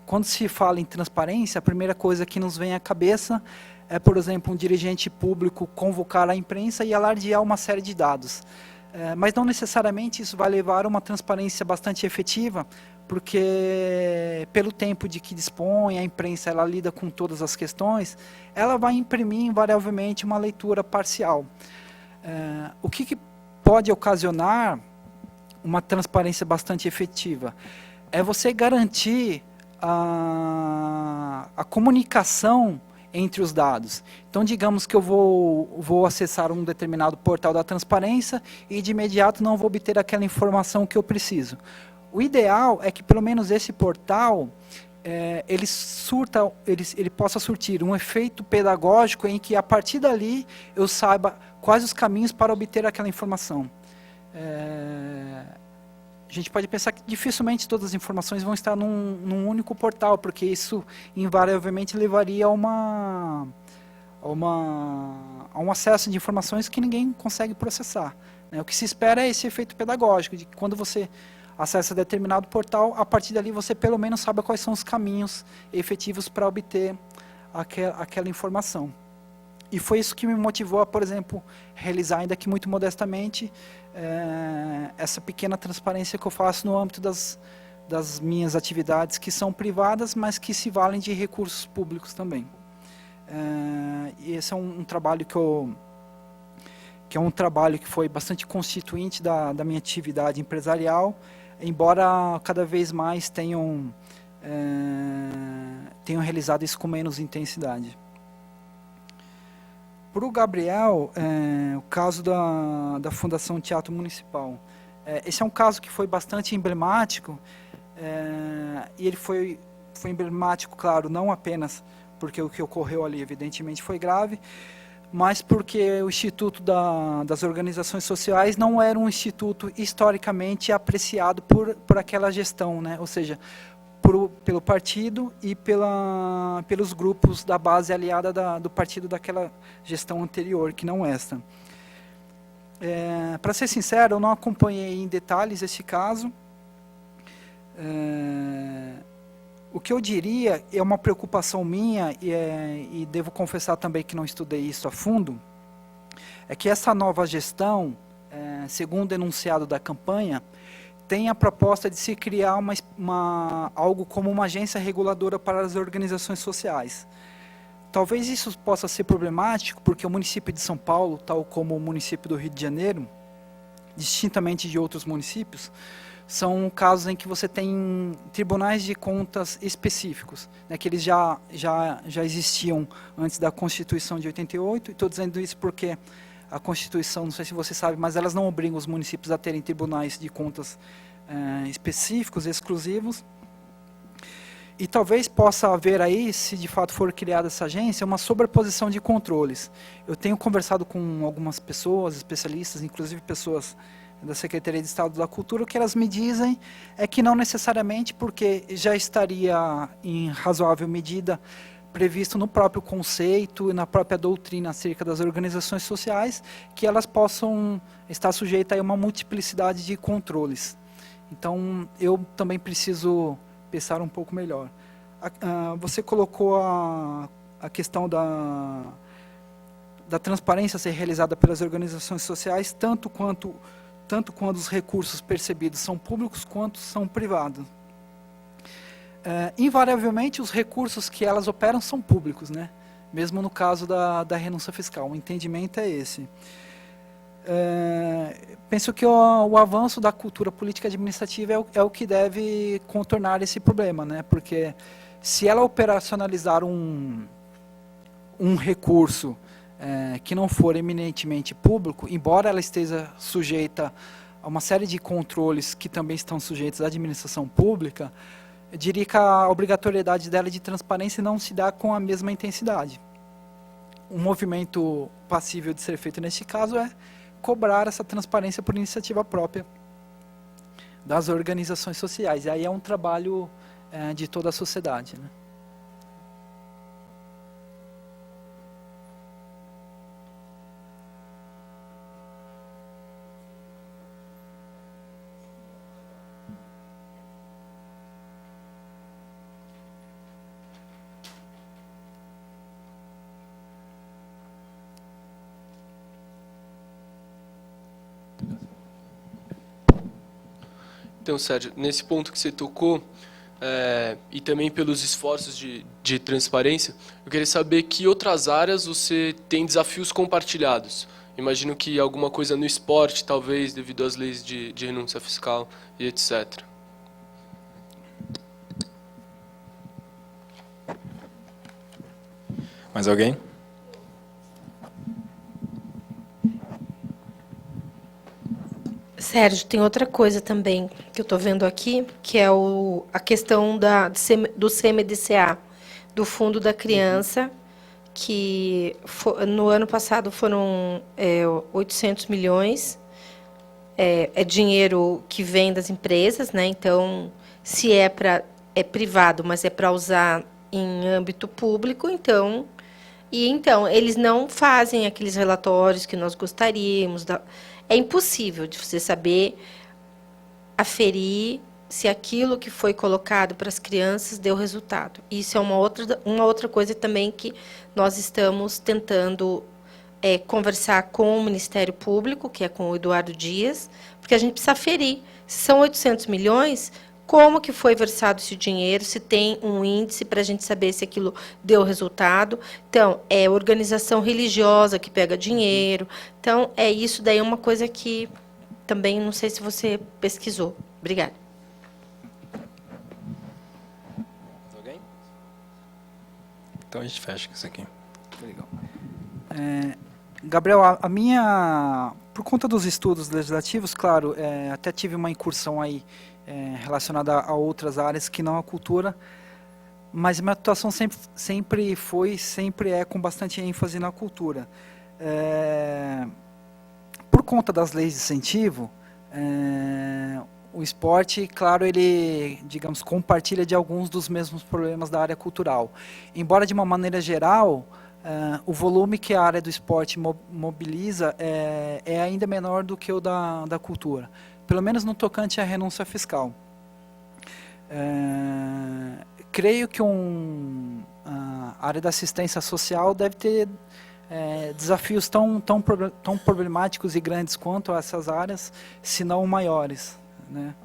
Quando se fala em transparência, a primeira coisa que nos vem à cabeça é, por exemplo, um dirigente público convocar a imprensa e alardear uma série de dados. Mas não necessariamente isso vai levar a uma transparência bastante efetiva, porque pelo tempo de que dispõe, a imprensa ela lida com todas as questões, ela vai imprimir invariavelmente uma leitura parcial. O que pode ocasionar uma transparência bastante efetiva? É você garantir a comunicação entre os dados. Então, digamos que eu vou acessar um determinado portal da transparência e de imediato não vou obter aquela informação que eu preciso. O ideal é que pelo menos esse portal ele possa surtir um efeito pedagógico em que a partir dali eu saiba quais os caminhos para obter aquela informação. A gente pode pensar que dificilmente todas as informações vão estar num único portal, porque isso invariavelmente levaria a um acesso de informações que ninguém consegue processar, né? O que se espera é esse efeito pedagógico, de que quando você acessa determinado portal, a partir dali você pelo menos sabe quais são os caminhos efetivos para obter aquela informação. E foi isso que me motivou a, por exemplo, realizar, ainda que muito modestamente, essa pequena transparência que eu faço no âmbito das minhas atividades, que são privadas, mas que se valem de recursos públicos também. E esse é um trabalho que foi bastante constituinte da minha atividade empresarial, embora cada vez mais tenham realizado isso com menos intensidade. Para o Gabriel, o caso da Fundação Teatro Municipal. Esse é um caso que foi bastante emblemático, e ele foi emblemático, claro, não apenas porque o que ocorreu ali, evidentemente, foi grave, mas porque o Instituto das Organizações Sociais não era um instituto historicamente apreciado por aquela gestão, né? Ou seja, pelo partido e pelos grupos da base aliada do partido daquela gestão anterior, que não esta. Para ser sincero, eu não acompanhei em detalhes esse caso. O que eu diria é uma preocupação minha, e devo confessar também que não estudei isso a fundo, é que essa nova gestão, segundo o enunciado da campanha, tem a proposta de se criar algo como uma agência reguladora para as organizações sociais. Talvez isso possa ser problemático, porque o município de São Paulo, tal como o município do Rio de Janeiro, distintamente de outros municípios, são casos em que você tem tribunais de contas específicos, né, que eles já existiam antes da Constituição de 88, e estou dizendo isso porque a Constituição, não sei se você sabe, mas elas não obrigam os municípios a terem tribunais de contas específicos, exclusivos. E talvez possa haver aí, se de fato for criada essa agência, uma sobreposição de controles. Eu tenho conversado com algumas pessoas, especialistas, inclusive pessoas da Secretaria de Estado da Cultura, o que elas me dizem é que não necessariamente, porque já estaria em razoável medida previsto no próprio conceito e na própria doutrina acerca das organizações sociais, que elas possam estar sujeitas a uma multiplicidade de controles. Então, eu também preciso pensar um pouco melhor. Você colocou a questão da transparência ser realizada pelas organizações sociais, tanto quando os recursos percebidos são públicos quanto são privados. Invariavelmente, os recursos que elas operam são públicos, né? Mesmo no caso da renúncia fiscal. O entendimento é esse. Penso que o avanço da cultura política administrativa é o que deve contornar esse problema, né? Porque se ela operacionalizar um recurso que não for eminentemente público, embora ela esteja sujeita a uma série de controles que também estão sujeitos à administração pública, eu diria que a obrigatoriedade dela de transparência não se dá com a mesma intensidade. Um movimento passível de ser feito neste caso é cobrar essa transparência por iniciativa própria das organizações sociais. E aí é um trabalho de toda a sociedade, né? Então, Sérgio, nesse ponto que você tocou, e também pelos esforços de transparência, eu queria saber que outras áreas você tem desafios compartilhados. Imagino que alguma coisa no esporte, talvez, devido às leis de renúncia fiscal e etc. Mais alguém? Sérgio, tem outra coisa também que eu estou vendo aqui, que é a questão do CMDCA, do Fundo da Criança, que no ano passado foram 800 milhões. É dinheiro que vem das empresas, né? Então, se é privado, mas é para usar em âmbito público, então eles não fazem aqueles relatórios que nós gostaríamos. É impossível de você saber aferir se aquilo que foi colocado para as crianças deu resultado. Isso é uma outra coisa também que nós estamos tentando conversar com o Ministério Público, que é com o Eduardo Dias, porque a gente precisa aferir. Se são 800 milhões, como que foi versado esse dinheiro, se tem um índice para a gente saber se aquilo deu resultado. Então, é organização religiosa que pega dinheiro. Então, isso daí é uma coisa que também não sei se você pesquisou. Obrigada. Alguém? Então a gente fecha com isso aqui. Legal. Gabriel, por conta dos estudos legislativos, claro, até tive uma incursão aí relacionada a outras áreas que não a cultura, mas minha atuação sempre é com bastante ênfase na cultura. Por conta das leis de incentivo, o esporte, claro, ele, digamos, compartilha de alguns dos mesmos problemas da área cultural. Embora, de uma maneira geral, o volume que a área do esporte mobiliza é ainda menor do que o da cultura, pelo menos no tocante à renúncia fiscal. Creio que a área da assistência social deve ter desafios tão problemáticos e grandes quanto essas áreas, se não maiores, né?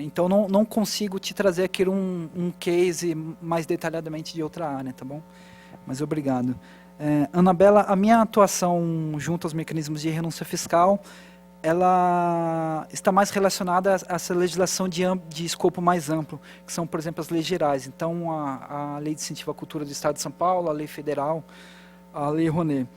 Então, não consigo te trazer aqui um case mais detalhadamente de outra área, tá bom? Mas obrigado. Anabela, a minha atuação junto aos mecanismos de renúncia fiscal, ela está mais relacionada a essa legislação de escopo mais amplo, que são, por exemplo, as leis gerais. Então, a Lei de Incentivo à Cultura do Estado de São Paulo, a Lei Federal, a Lei Rouanet.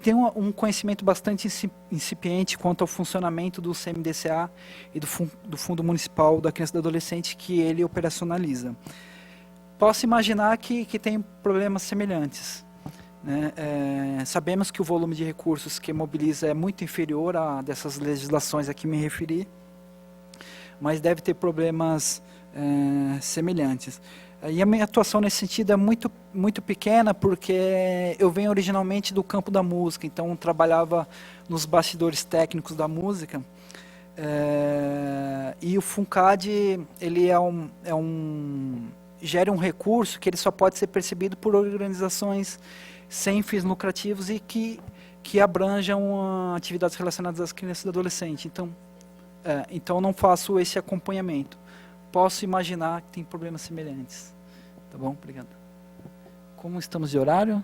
Tenho um conhecimento bastante incipiente quanto ao funcionamento do CMDCA e do Fundo Municipal da Criança e do Adolescente que ele operacionaliza. Posso imaginar que tem problemas semelhantes, né? Sabemos que o volume de recursos que mobiliza é muito inferior a dessas legislações a que me referi, mas deve ter problemas semelhantes. E a minha atuação nesse sentido é muito pequena, porque eu venho originalmente do campo da música, então trabalhava nos bastidores técnicos da música, E o FUNCAD, ele gera um recurso que ele só pode ser percebido por organizações sem fins lucrativos e que abranjam atividades relacionadas às crianças e adolescentes. Então eu não faço esse acompanhamento. Posso imaginar que tem problemas semelhantes. Tá bom? Obrigado. Como estamos de horário?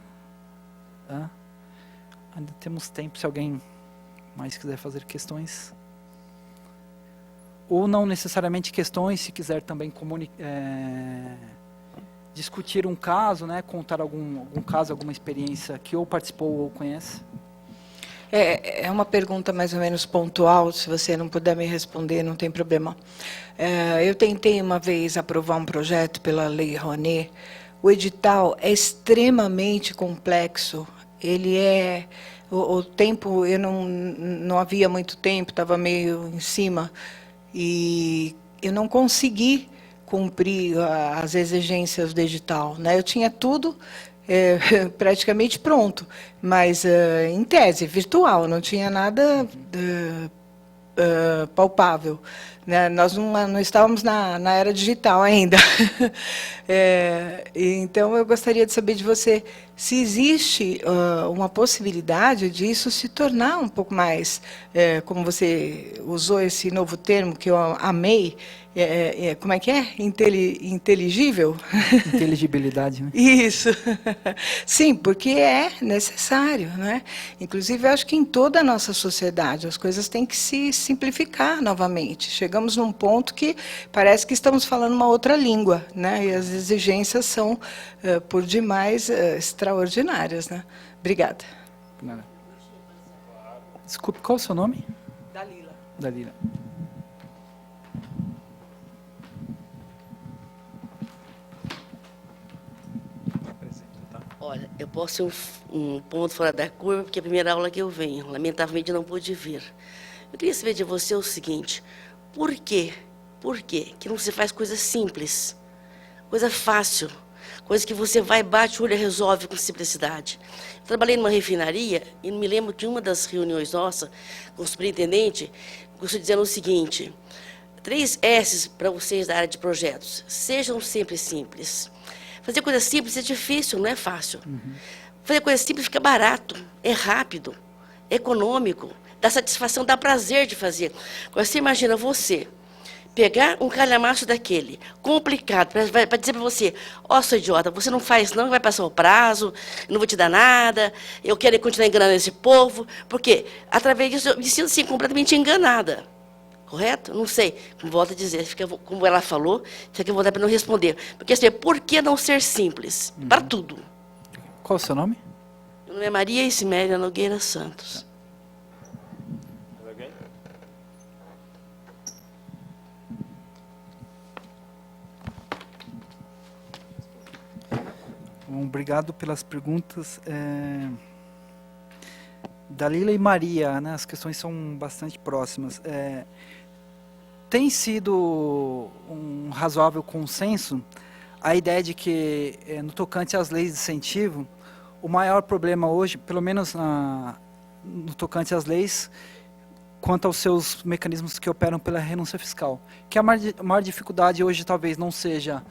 Ainda temos tempo, se alguém mais quiser fazer questões. Ou não necessariamente questões, se quiser também discutir um caso, né, contar algum caso, alguma experiência que ou participou ou conhece. É uma pergunta mais ou menos pontual, se você não puder me responder, não tem problema. Eu tentei uma vez aprovar um projeto pela Lei Rouanet. O edital é extremamente complexo. Ele o tempo, eu não havia muito tempo, estava meio em cima, e eu não consegui cumprir as exigências do edital, né? Eu tinha tudo praticamente pronto, mas em tese, virtual, não tinha nada palpável, né? Nós não estávamos na era digital ainda. Então, eu gostaria de saber de você se existe uma possibilidade disso se tornar um pouco mais, como você usou esse novo termo que eu amei, como é que é? Inteligível? Inteligibilidade, né? Isso. Sim, porque é necessário, né? Inclusive, eu acho que em toda a nossa sociedade as coisas têm que se simplificar novamente. Chegamos num ponto que parece que estamos falando uma outra língua, né? E as exigências são, por demais, extraordinárias, né? Obrigada. Desculpe, qual é o seu nome? Dalila. Dalila. Olha, eu posso ser um ponto fora da curva, porque é a primeira aula que eu venho. Lamentavelmente, não pude vir. Eu queria saber de você o seguinte: por quê? Por quê que não se faz coisa simples, coisa fácil, coisa que você vai, bate o olho e resolve com simplicidade? Eu trabalhei numa refinaria e me lembro que uma das reuniões nossas com o superintendente, começou dizendo o seguinte: 3 S's para vocês da área de projetos. Sejam sempre simples. Fazer coisa simples é difícil, não é fácil. Fazer coisa simples fica barato, é rápido, é econômico, dá satisfação, dá prazer de fazer. Agora, você imagina você pegar um calhamaço daquele, complicado, para dizer para você: ó, sua idiota, você não faz não, vai passar o prazo, não vou te dar nada, eu quero continuar enganando esse povo, porque através disso eu me sinto assim, completamente enganada. Correto? Não sei. Como volto a dizer, como ela falou, fica à vontade para não responder. Porque assim, por que não ser simples? Para tudo. Qual é o seu nome? Meu nome é Maria Ismélia Nogueira Santos. Bom, obrigado pelas perguntas. Dalila e Maria, né, as questões são bastante próximas. Tem sido um razoável consenso a ideia de que, no tocante às leis de incentivo, o maior problema hoje, pelo menos no tocante às leis, quanto aos seus mecanismos que operam pela renúncia fiscal, que a maior dificuldade hoje talvez não seja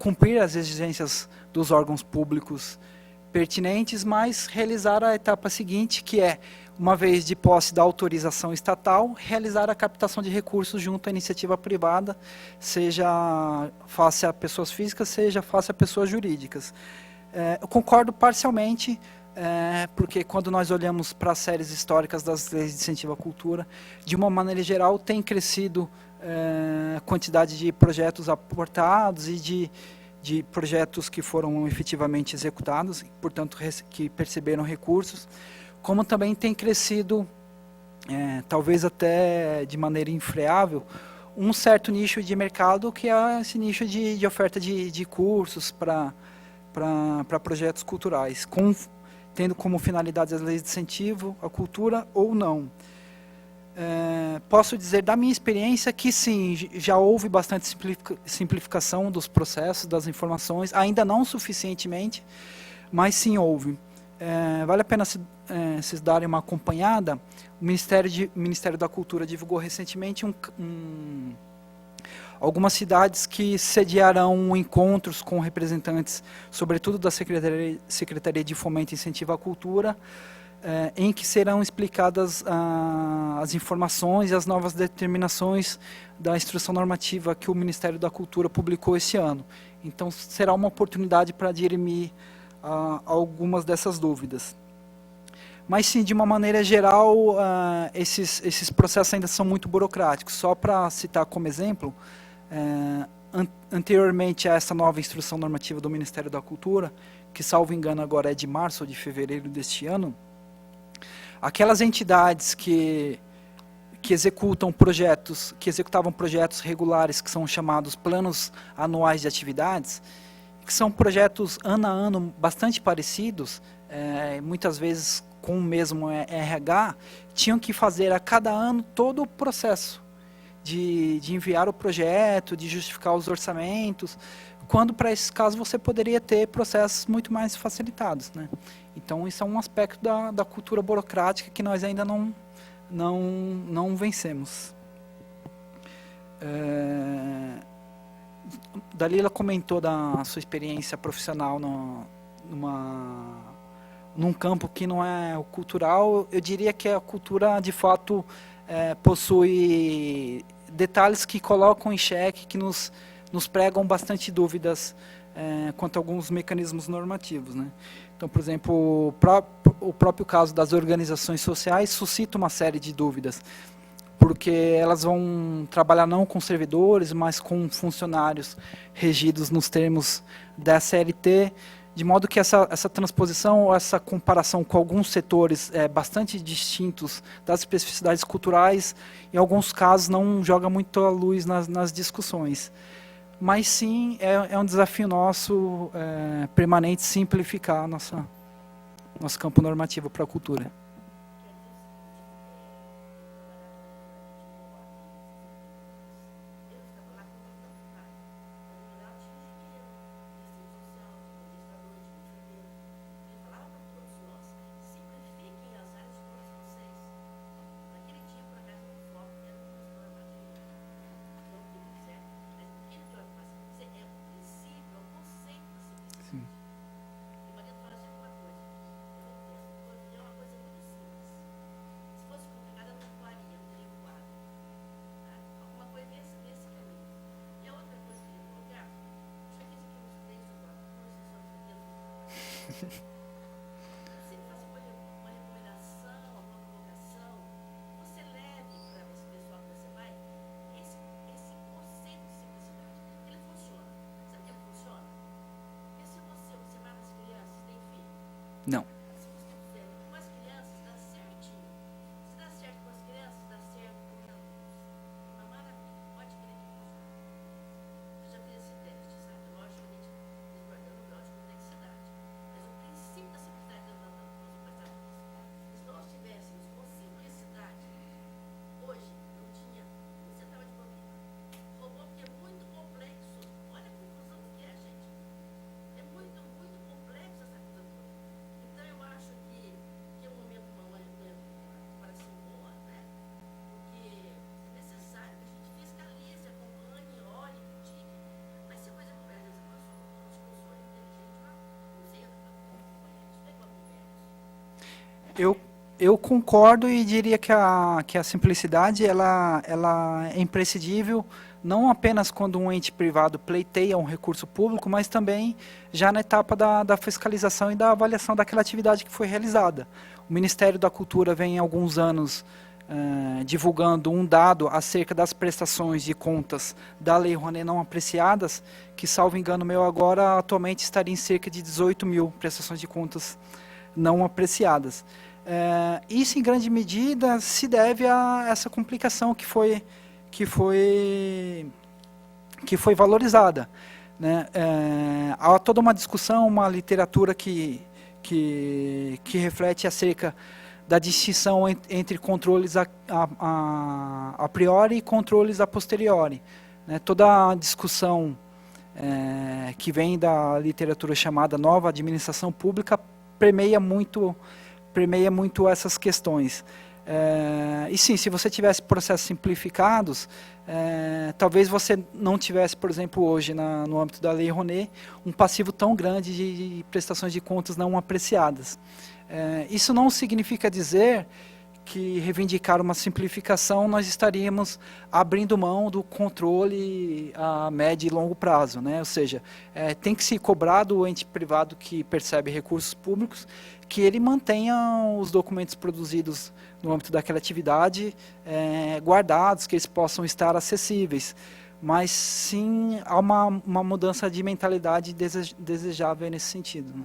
cumprir as exigências dos órgãos públicos pertinentes, mas realizar a etapa seguinte, que é, uma vez de posse da autorização estatal, realizar a captação de recursos junto à iniciativa privada, seja face a pessoas físicas, seja face a pessoas jurídicas. Eu concordo parcialmente, porque quando nós olhamos para as séries históricas das leis de incentivo à cultura, de uma maneira geral, tem crescido a quantidade de projetos aportados e de projetos que foram efetivamente executados, portanto, que perceberam recursos, como também tem crescido, talvez até de maneira infreável, um certo nicho de mercado, que é esse nicho de oferta de cursos para projetos culturais, tendo como finalidade as leis de incentivo à cultura ou não. Posso dizer da minha experiência que sim, já houve bastante simplificação dos processos, das informações, ainda não suficientemente, mas sim houve. vale a pena vocês darem uma acompanhada. O Ministério da Cultura divulgou recentemente algumas cidades que sediarão encontros com representantes, sobretudo da Secretaria de Fomento e Incentivo à Cultura, em que serão explicadas as informações e as novas determinações da instrução normativa que o Ministério da Cultura publicou esse ano. Então, será uma oportunidade para dirimir algumas dessas dúvidas. Mas, sim, de uma maneira geral, esses processos ainda são muito burocráticos. Só para citar como exemplo, anteriormente a essa nova instrução normativa do Ministério da Cultura, que, salvo engano, agora é de março ou de fevereiro deste ano, aquelas entidades que executavam projetos regulares, que são chamados planos anuais de atividades, que são projetos ano a ano bastante parecidos, muitas vezes com o mesmo RH, tinham que fazer a cada ano todo o processo de enviar o projeto, de justificar os orçamentos, quando para esses casos você poderia ter processos muito mais facilitados, né? Então, isso é um aspecto da cultura burocrática que nós ainda não vencemos. Dalila comentou da sua experiência profissional num campo que não é o cultural. Eu diria que a cultura, de fato, possui detalhes que colocam em xeque, que nos pregam bastante dúvidas quanto a alguns mecanismos normativos, né? Então, por exemplo, o próprio caso das organizações sociais suscita uma série de dúvidas, porque elas vão trabalhar não com servidores, mas com funcionários regidos nos termos da CLT, de modo que essa transposição ou essa comparação com alguns setores bastante distintos das especificidades culturais, em alguns casos não joga muito a luz nas discussões. Mas sim, é um desafio nosso permanente simplificar nosso campo normativo para a cultura. Não. Com as crianças dá certinho. Se dá certo com as crianças, dá certo com uma maravilha. Pode crer que funciona. Eu já fiz esse teste, sabe? Logicamente, resguardando o grau de complexidade. Mas o princípio da simplicidade da nossa passar. Se nós tivéssemos com simplicidade, hoje não tinha. Você estava de bobeira. Robô que é muito complexo. Olha a confusão que é, gente. É muito, muito complexo essa coisa toda. Então, eu acho que é um momento, uma comparação boa, né? Porque é necessário que a gente fiscalize, acompanhe, olhe, critique. Mas se a coisa conversa, as pessoas inteligentes, não sei, isso é igual a Eu concordo e diria que a simplicidade ela é imprescindível, não apenas quando um ente privado pleiteia um recurso público, mas também já na etapa da fiscalização e da avaliação daquela atividade que foi realizada. O Ministério da Cultura vem há alguns anos divulgando um dado acerca das prestações de contas da Lei Rouanet não apreciadas, que, salvo engano meu agora, atualmente estaria em cerca de 18 mil prestações de contas não apreciadas. Isso, em grande medida, se deve a essa complicação que foi valorizada, né? Há toda uma discussão, uma literatura que reflete acerca da distinção entre controles a priori e controles a posteriori, né? Toda a discussão que vem da literatura chamada Nova Administração Pública permeia muito essas questões. E sim, se você tivesse processos simplificados, talvez você não tivesse, por exemplo, hoje, no âmbito da Lei Rouanet, um passivo tão grande de prestações de contas não apreciadas. Isso não significa dizer que reivindicar uma simplificação nós estaríamos abrindo mão do controle a médio e longo prazo, né? Ou seja, tem que se cobrar do ente privado que percebe recursos públicos que ele mantenha os documentos produzidos no âmbito daquela atividade guardados, que eles possam estar acessíveis. Mas sim há uma mudança de mentalidade desejável nesse sentido, né?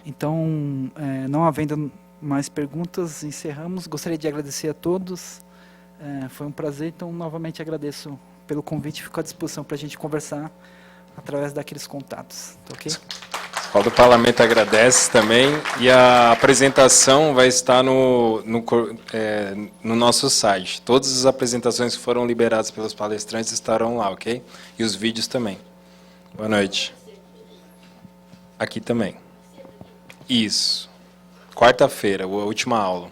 Então, não havendo mais perguntas, encerramos. Gostaria de agradecer a todos. Foi um prazer, então novamente agradeço pelo convite e fico à disposição para a gente conversar através daqueles contatos. Tá ok? O pessoal do Parlamento agradece também, e a apresentação vai estar no nosso site. Todas as apresentações que foram liberadas pelos palestrantes estarão lá, ok? E os vídeos também. Boa noite. Aqui também. Isso. Quarta-feira, a última aula.